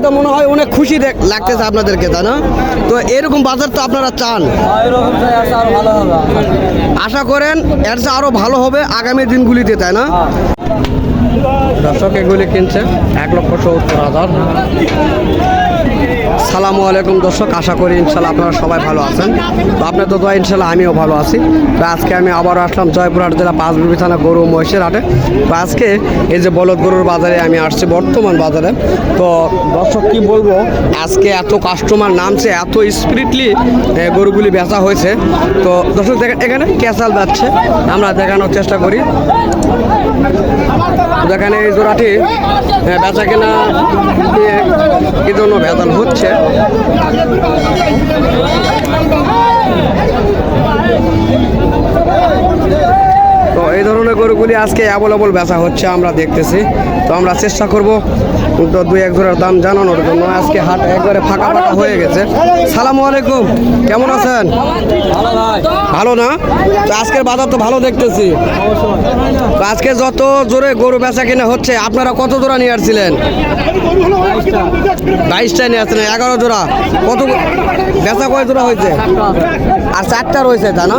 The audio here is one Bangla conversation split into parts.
তো মনে হয় অনেক খুশি লাগতেছে আপনাদেরকে, তাই না? তো এরকম বাজার তো আপনারা চান, আশা করেন এর চেয়ে আরো ভালো হবে আগামী দিনগুলিতে, তাই না? দর্শক এগুলি কিনছে 1,70,000। সালামু আলাইকুম দর্শক, আশা করি ইনশাল্লাহ আপনারা সবাই ভালো আছেন। তো আপনার তো দোয়া ইনশাল্লাহ আমিও ভালো আছি। তো আজকে আমি আবারও আসলাম জয়পুরহাট জেলা পাঁচবিবি থানা গরু মহিষের হাটে। তো আজকে এই যে বলদ গরুর বাজারে আমি আসছি, বর্তমান বাজারে। তো দর্শক কি বলবো, আজকে এত কাস্টমার নামছে, এত স্পিরিটলি গরুগুলি বেচা হয়েছে। তো দর্শক দেখেন এখানে ক্যাসাল যাচ্ছে, আমরা দেখানোর চেষ্টা করি। দেখেন এই জোড়াটি বেচা কেনা কি জন্য ভেজাল হচ্ছে। তো এই ধরনের গরুগুলি আজকে অ্যাভেলেবল বেচা হচ্ছে, আমরা দেখতেছি। তো আমরা চেষ্টা করব তো দুই এক জোড়ার দাম জানানোর জন্য। আজকে হাট একবারে ফাঁকা ফাঁকা হয়ে গেছে। সালামু আলাইকুম, কেমন আছেন? ভালো না? তো আজকের বাজার তো ভালো দেখতেছি। তো আজকে যত জোরে গরু বেচা কিনা হচ্ছে, আপনারা কত জোড়া নিয়ে আসছিলেন? 22টা নিয়ে আসছিলেন, 11 জোড়া। কত বেচা কয় জোড়া হয়েছে? আর 4টা রয়েছে, তা না?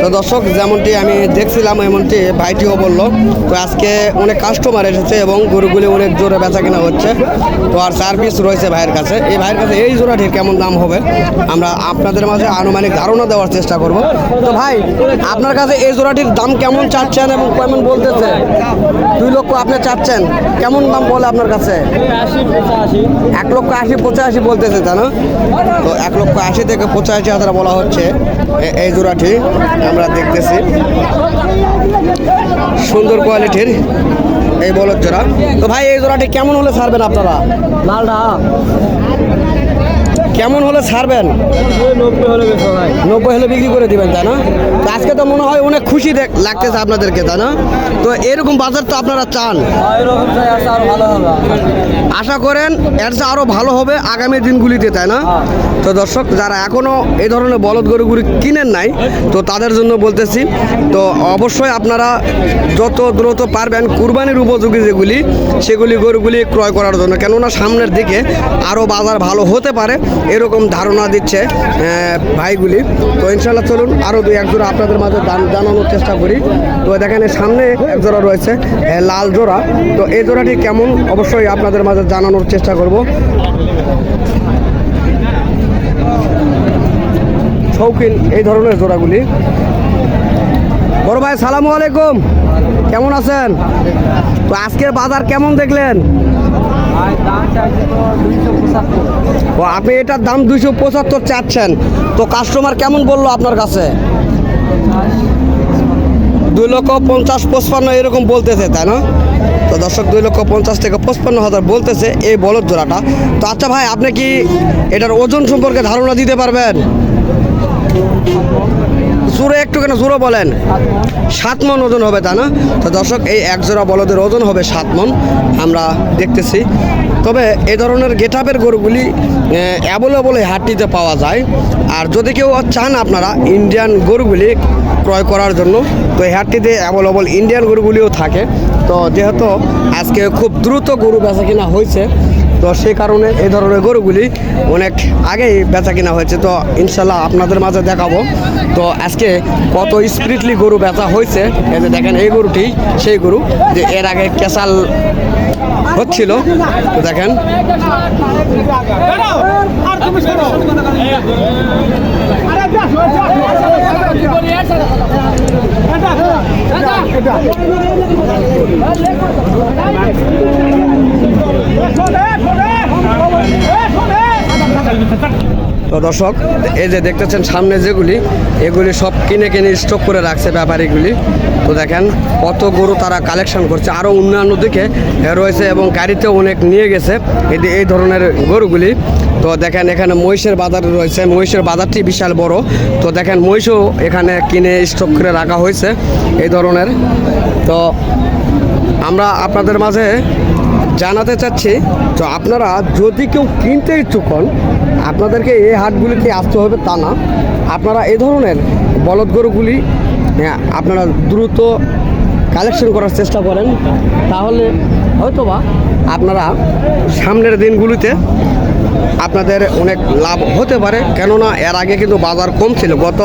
তো দর্শক যেমনটি আমি দেখছিলাম এমনটি ভাইটিও বললো। তো আজকে অনেক কাস্টমার এসেছে এবং গরুগুলি অনেক জোরে বেচা কেনা হচ্ছে। তো আর 4 পিস রয়েছে ভাইয়ের কাছে। এই ভাইয়ের কাছে এই জোড়াটির কেমন দাম হবে আমরা আপনাদের মাঝে আনুমানিক ধারণা দেওয়ার চেষ্টা করব। তো ভাই, আপনার কাছে এই জোড়াটির দাম কেমন চাচ্ছেন এবং কেমন বলতেছে? 2 লক্ষ আপনি চাচ্ছেন, কেমন দাম বলে আপনার কাছে? 1,80,85 বলতেছে, তা না? তো 1,80,000 থেকে 85,000 বলা হচ্ছে এই জোড়াটি। আমরা দেখতেছি সুন্দর কোয়ালিটির এই বলদ জোড়া। তো ভাই এই জোড়াটি কেমন হলে ছাড়বেন আপনারা? লালটা কেমন হলে ছাড়বেন? 90 হলে বিক্রি করে দিবেন, তাই না? তো আজকে তো মনে হয় অনেক খুশি লাগতেছে আপনাদেরকে, তাই না? তো এরকম বাজার তো আপনারা চান, আশা করেন এর চেয়ে আরো ভালো হবে আগামী দিনগুলিতে, তাই না? তো দর্শক যারা এখনো এই ধরনের বলদ গরুগুলি কিনেন নাই, তো তাদের জন্য বলতেছি, তো অবশ্যই আপনারা যত দ্রুত পারবেন কুরবানির উপযোগী যেগুলি সেগুলি গরুগুলি ক্রয় করার জন্য, কেননা সামনের দিকে আরও বাজার ভালো হতে পারে এরকম ধারণা দিচ্ছে ভাইগুলি। তো ইনশাল্লাহ চলুন আরও 2-1 জোড়া আপনাদের মাঝে দাম জানানোর চেষ্টা করি। তো দেখেন সামনে এক জোড়া রয়েছে লাল জোড়া। তো এই জোড়াটি কেমন অবশ্যই আপনাদের মাঝে জানানোর চেষ্টা করব। শৌখিন এই ধরনের জোড়াগুলি। বড় ভাই সালামু আলাইকুম, কেমন আছেন? তো আজকের বাজার কেমন দেখলেন? ও আপনি এটার দাম 275 চাচ্ছেন, তো কাস্টমার কেমন বললো আপনার কাছে? 2,50,55 এরকম বলতেছে, তাই না? তো দর্শক 2,50,000 থেকে 55,000 বলতেছে এই বলদ জোড়াটা। তো আচ্ছা ভাই, আপনি কি এটার ওজন সম্পর্কে ধারণা দিতে পারবেন? জোরে একটু কেন জোরে বলেন। 7 মণ ওজন হবে, তা না? তো দর্শক এই এক জোড়া বলদের ওজন হবে 7 মণ, আমরা দেখতেছি। তবে এই ধরনের গেটআপের গরুগুলি অ্যাভেলেবল এই হাটটিতে পাওয়া যায়। আর যদি কেউ চান আপনারা ইন্ডিয়ান গরুগুলি ক্রয় করার জন্য, তো এই হাটটিতে অ্যাভেলেবল ইন্ডিয়ান গরুগুলিও থাকে। তো যেহেতু আজকে খুব দ্রুত গরু বেচা কিনা হয়েছে, তো সেই কারণে এই ধরনের গরুগুলি অনেক আগেই বেচা কিনা হয়েছে। তো ইনশাল্লাহ আপনাদের মাঝে দেখাবো তো আজকে কত স্পিরিটলি গরু বেচা হয়েছে। এই যে দেখেন এই গরুটি সেই গরু যে এর আগে ক্যাসাল হচ্ছিল। তো দেখেন তো দর্শক এই যে দেখতেছেন সামনে যেগুলি, এগুলি সব কিনে স্টক করে রাখছে ব্যাপারীগুলি। তো দেখেন কত গরু তারা কালেকশন করছে, আরও অন্যান্য দিকে রয়েছে এবং গাড়িতেও অনেক নিয়ে গেছে এই ধরনের গরুগুলি। তো দেখেন এখানে মহিষের বাজার রয়েছে, মহিষের বাজারটি বিশাল বড়। তো দেখেন মহিষও এখানে কিনে স্টক করে রাখা হয়েছে এই ধরনের। তো আমরা আপনাদের মাঝে জানাতে চাচ্ছি, তো আপনারা যদি কেউ কিনতে ইচ্ছুক হন, আপনাদেরকে এই হাটগুলিতে আসতে হবে তা না। আপনারা এই ধরনের বলদ গরুগুলি আপনারা দ্রুত কালেকশন করার চেষ্টা করেন, তাহলে হয়তোবা আপনারা সামনের দিনগুলিতে আপনাদের অনেক লাভ হতে পারে। কেননা এর আগে কিন্তু বাজার কম ছিল, গত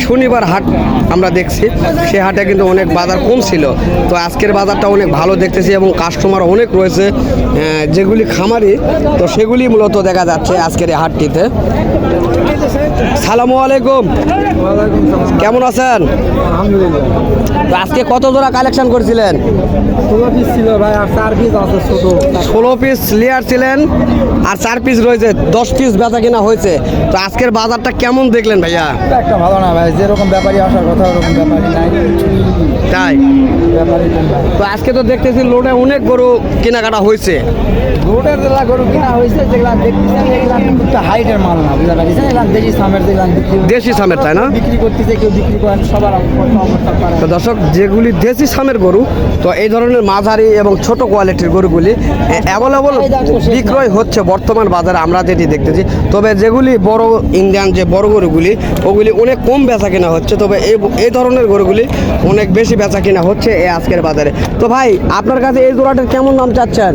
শনিবার হাট আমরা দেখছি, সে হাটে কিন্তু অনেক বাজার কম ছিল। তো আজকের বাজারটা অনেক ভালো দেখতেছি এবং কাস্টমার অনেক রয়েছে, যেগুলি খামারি, তো সেগুলি মূলত দেখা যাচ্ছে আজকের এই হাটটিতে। সালামু আলাইকুম, কেমন আছেন? আলহামদুলিল্লাহ। তো আজকে কত জোড়া কালেকশন করেছিলেন? 16 পিস ছিল ভাই, আর 4 পিস আছে ছোট। 16 পিস লেয়ার ছিলেন আর 4 পিস রয়েছে, 10 পিস বেচা কিনা হয়েছে। তো আজকের বাজারটা কেমন দেখলেন ভাইয়া? একটা ভালো না ভাই, যেরকম ব্যাপারী আসার কথা ওরকম ব্যাপারী নাই। তাই ব্যাপারী নাই। তো আজকে তো দেখতেছি লোডে অনেক গরু কেনাকাটা হয়েছে। রোডের যেগুলা গরু কিনা হয়েছে, যেগুলা দেখতেছেন এগুলা কিন্তু একটা হাইটের মাল না, বুঝতে পারছেন? এগুলা দেশি সামের, যেগুলা দেশি সামের, তাই না? বিক্রি করতেছে, কেউ বিক্রি করেন, সবার অবস্থা পারে। তো দর্শক, যেগুলি দেশি সামের গরু, তো এই ধরনের মাঝারি এবং ছোট কোয়ালিটির গরুগুলি অ্যাভেলেবল বিক্রয় হচ্ছে বর্তমান বাজারে, আমরা যেটি দেখতেছি। তবে যেগুলি বড় ইন্ডিয়ান যে বড় গরুগুলি, ওগুলি অনেক কম বেচা কেনা হচ্ছে। তবে এই ধরনের গরুগুলি অনেক বেশি বেচা কেনা হচ্ছে এই আজকের বাজারে। তো ভাই, আপনার কাছে এই জোড়াটার কেমন দাম চাচ্ছেন?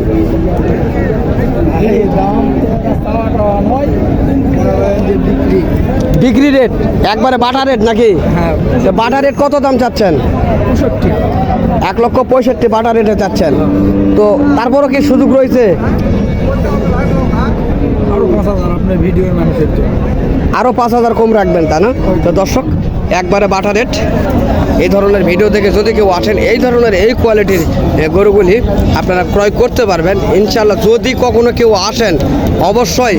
বিক্রি রেট একবারে বাটা রেট নাকি? হ্যাঁ, বাটা রেট কত দাম চাচ্ছেন? 65। 1,65,000 বাটা রেটে চাচ্ছেন। তো তারপরও কি সুযোগ রয়েছে? আরো 5,000 আপনার ভিডিওর মানুষের জন্য। আরও 5,000 কম রাখবেন, তা না? তো দর্শক, একবারে বাটা রেট। এই ধরনের ভিডিও দেখে যদি কেউ আসেন, এই ধরনের এই কোয়ালিটির গরুগুলি আপনারা ক্রয় করতে পারবেন ইনশাল্লাহ। যদি কখনো কেউ আসেন, অবশ্যই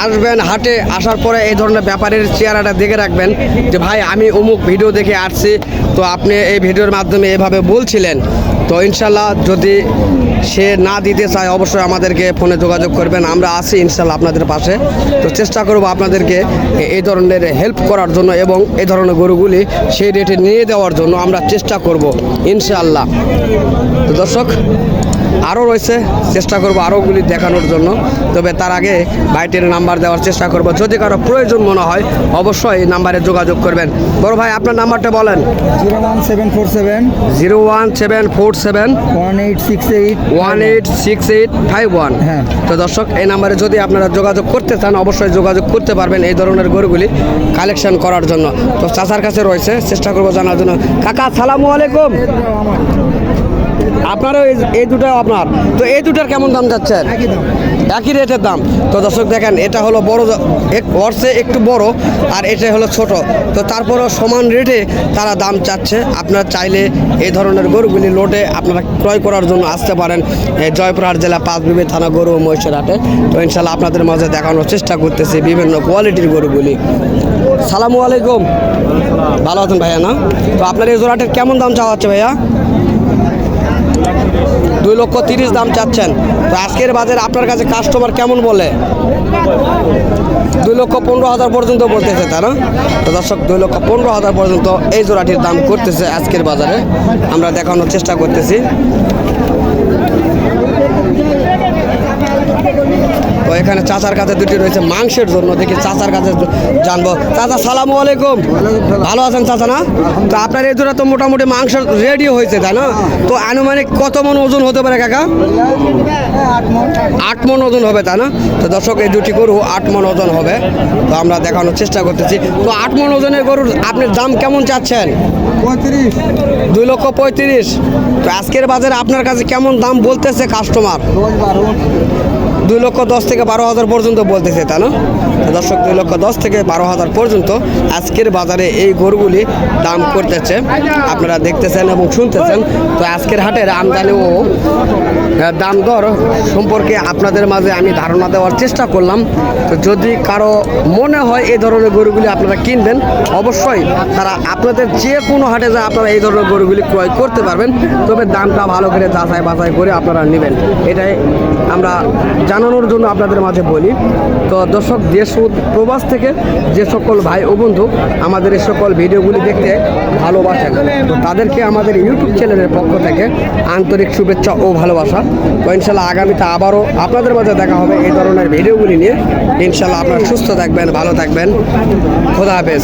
আসবেন হাটে, আসার পরে এই ধরনের ব্যাপারের চেহারাটা দেখে রাখবেন যে ভাই আমি অমুক ভিডিও দেখে আসছি, তো আপনি এই ভিডিওর মাধ্যমে এভাবে বলছিলেন। তো ইনশাল্লাহ যদি সে না দিতে চায়, অবশ্যই আমাদেরকে ফোনে যোগাযোগ করবেন, আমরা আছি ইনশাল্লাহ আপনাদের পাশে। তো চেষ্টা করব আপনাদেরকে এই ধরনের হেল্প করার জন্য এবং এই ধরনের গরুগুলি সেই রেটে নিয়ে দেওয়ার জন্য আমরা চেষ্টা করব ইনশাল্লাহ। তো দর্শক, আরও রয়েছে, চেষ্টা করব আরোগুলি দেখানোর জন্য। তবে তার আগে ভাইটির নাম্বার দেওয়ার চেষ্টা করব, যদি কারো প্রয়োজন মনে হয় অবশ্যই নাম্বারে যোগাযোগ করবেন। বড় ভাই, আপনার নাম্বারটা বলেন। 01747 01747 1868 186851। হ্যাঁ। তো দর্শক, এই নাম্বারে যদি আপনারা যোগাযোগ করতে চান, অবশ্যই যোগাযোগ করতে পারবেন এই ধরনের গরুগুলি কালেকশন করার জন্য। তো চাচার কাছে রয়েছে, চেষ্টা করব জানার জন্য। কাকা, আসসালামু আলাইকুম। আপনারও এই দুটো আপনার, তো এই দুটার কেমন দাম যাচ্ছেন? একই রেটের দাম। তো দর্শক দেখেন, এটা হলো বড়, ওরসে একটু বড়, আর এটা হলো ছোট। তো তারপরও সমান রেটে তারা দাম চাচ্ছে। আপনারা চাইলে এই ধরনের গরুগুলি লোটে আপনারা ক্রয় করার জন্য আসতে পারেন এই জয়পুরহাট জেলা পাঁচবিবি থানা গরু ও মহিষের হাটে। তো ইনশাল্লাহ আপনাদের মাঝে দেখানোর চেষ্টা করতেছি বিভিন্ন কোয়ালিটির গরুগুলি। সালামু আলাইকুম, ভালো আছেন ভাইয়া? না, তো আপনার এই জোড়াটার কেমন দাম চাওয়া হচ্ছে ভাইয়া? 2,30,000 দাম চাচ্ছেন। তো আজকের বাজারে আপনার কাছে কাস্টমার কেমন বলে? 2,15,000 পর্যন্ত বলতেছে, তাই না? তো দর্শক, 2,15,000 পর্যন্ত এই জোড়াটির দাম করতেছে আজকের বাজারে, আমরা দেখানোর চেষ্টা করতেছি। তো এখানে চাচার কাছে দুটি রয়েছে মাংসের জন্য, দেখি চাচার কাছে জানবো। চাচা, সালামু আলাইকুম, ভালো আছেন চাচা? না, তো আপনার এই দুটো তো মোটামুটি মাংস রেডি হয়েছে, তাই না? তো আনুমানিক কত মন ওজন হতে পারে কাকা? 8 মন ওজন হবে, তাই না? তো দর্শক, এই দুটি গরু 8 মন ওজন হবে। তো আমরা দেখানোর চেষ্টা করতেছি। তো 8 মন ওজনের গরুর আপনি দাম কেমন চাচ্ছেন? 35। 2,35,000। তো আজকের বাজারে আপনার কাছে কেমন দাম বলতেছে কাস্টমার? 2,10,000 থেকে 12,000 পর্যন্ত বলতেছে, তাই না? তো দর্শক, 2,10,000 থেকে 12,000 পর্যন্ত আজকের বাজারে এই গরুগুলি দাম করতেছে, আপনারা দেখতেছেন এবং শুনতেছেন। তো আজকের হাটের আমদানি ও দাম দর সম্পর্কে আপনাদের মাঝে আমি ধারণা দেওয়ার চেষ্টা করলাম। তো যদি কারো মনে হয় এই ধরনের গরুগুলি আপনারা কিনবেন, অবশ্যই তারা আপনাদের যে কোনো হাটে যা আপনারা এই ধরনের গরুগুলি ক্রয় করতে পারবেন। তবে দামটা ভালো করে যাচাই বাছাই করে আপনারা নেবেন, এটাই আমরা জানানোর জন্য আপনাদের মাঝে বলি। তো দর্শক, দেশ ও প্রবাস থেকে যে সকল ভাই ও বন্ধু আমাদের এই সকল ভিডিওগুলি দেখতে ভালোবাসেন, তো তাদেরকে আমাদের ইউটিউব চ্যানেলের পক্ষ থেকে আন্তরিক শুভেচ্ছা ও ভালোবাসা। তো ইনশাল্লাহ আগামীতে আবারও আপনাদের মাঝে দেখা হবে এই ধরনের ভিডিওগুলি নিয়ে। ইনশাল্লাহ আপনারা সুস্থ থাকবেন, ভালো থাকবেন, খোদা হাফেজ।